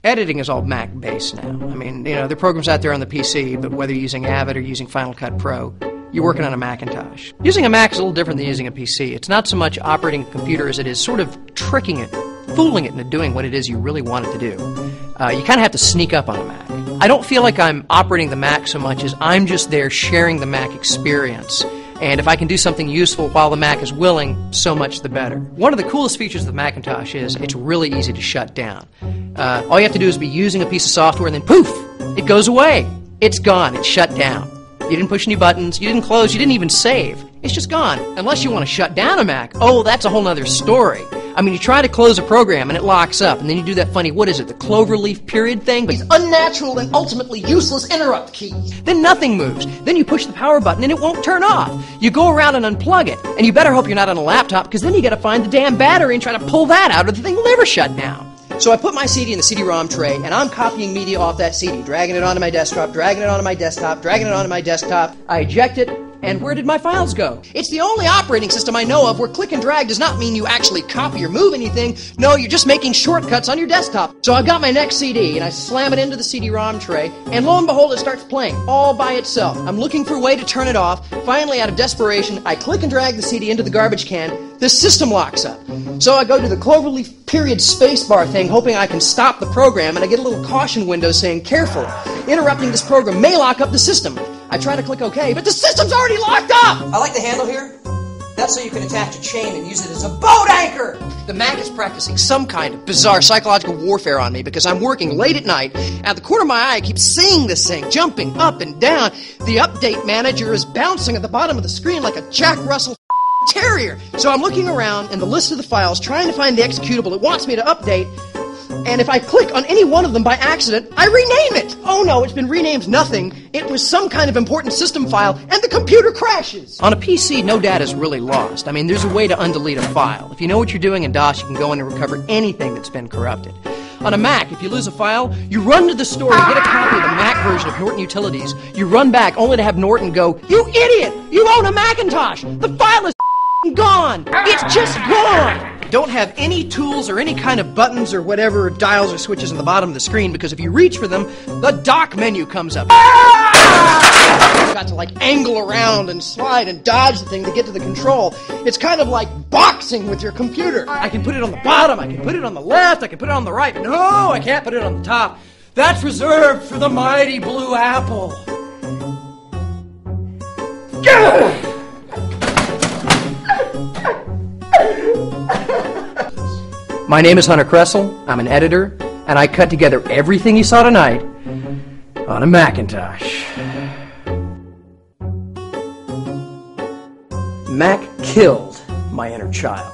Editing is all Mac-based now. I mean, there are programs out there on the PC, but whether you're using Avid or using Final Cut Pro, you're working on a Macintosh. Using a Mac is a little different than using a PC. It's not so much operating a computer as it is sort of tricking it, fooling it into doing what it is you really want it to do. You kind of have to sneak up on a Mac. I don't feel like I'm operating the Mac so much as I'm just there sharing the Mac experience. And if I can do something useful while the Mac is willing, so much the better. One of the coolest features of the Macintosh is it's really easy to shut down. All you have to do is be using a piece of software and then poof, it goes away. It's gone. It's shut down. You didn't push any buttons. You didn't close. You didn't even save. It's just gone. Unless you want to shut down a Mac. Oh, that's a whole other story. I mean, you try to close a program and it locks up, and then you do that funny, what is it, the cloverleaf period thing? These unnatural and ultimately useless interrupt keys. Then nothing moves. Then you push the power button and it won't turn off. You go around and unplug it, and you better hope you're not on a laptop, because then you got to find the damn battery and try to pull that out, or the thing will never shut down. So I put my CD in the CD-ROM tray, and I'm copying media off that CD, dragging it onto my desktop, dragging it onto my desktop, dragging it onto my desktop. I eject it, and where did my files go? It's the only operating system I know of where click and drag does not mean you actually copy or move anything. No, you're just making shortcuts on your desktop. So I've got my next CD, and I slam it into the CD-ROM tray, and lo and behold, it starts playing all by itself. I'm looking for a way to turn it off. Finally, out of desperation, I click and drag the CD into the garbage can. The system locks up. So I go to the cloverleaf period spacebar thing, hoping I can stop the program, and I get a little caution window saying, careful, interrupting this program may lock up the system. I try to click OK, but the system's already locked up! I like the handle here. That's so you can attach a chain and use it as a boat anchor! The Mac is practicing some kind of bizarre psychological warfare on me because I'm working late at night, and at the corner of my eye I keep seeing this thing jumping up and down. The update manager is bouncing at the bottom of the screen like a Jack Russell terrier. So I'm looking around in the list of the files trying to find the executable it wants me to update, and if I click on any one of them by accident, I rename it! Oh no, it's been renamed nothing. It was some kind of important system file, and the computer crashes! On a PC, no data is really lost. I mean, there's a way to undelete a file. If you know what you're doing in DOS, you can go in and recover anything that's been corrupted. On a Mac, if you lose a file, you run to the store to get a copy of the Mac version of Norton Utilities. You run back only to have Norton go, "You idiot! You own a Macintosh! The file is gone! It's just gone!" Don't have any tools or any kind of buttons or whatever dials or switches on the bottom of the screen, because if you reach for them, the dock menu comes up. You've got to angle around and slide and dodge the thing to get to the control. It's kind of like boxing with your computer. I can put it on the bottom, I can put it on the left, I can put it on the right. No, I can't put it on the top. That's reserved for the mighty Blue Apple. My name is Hunter Kressel, I'm an editor, and I cut together everything you saw tonight on a Macintosh. Mac killed my inner child.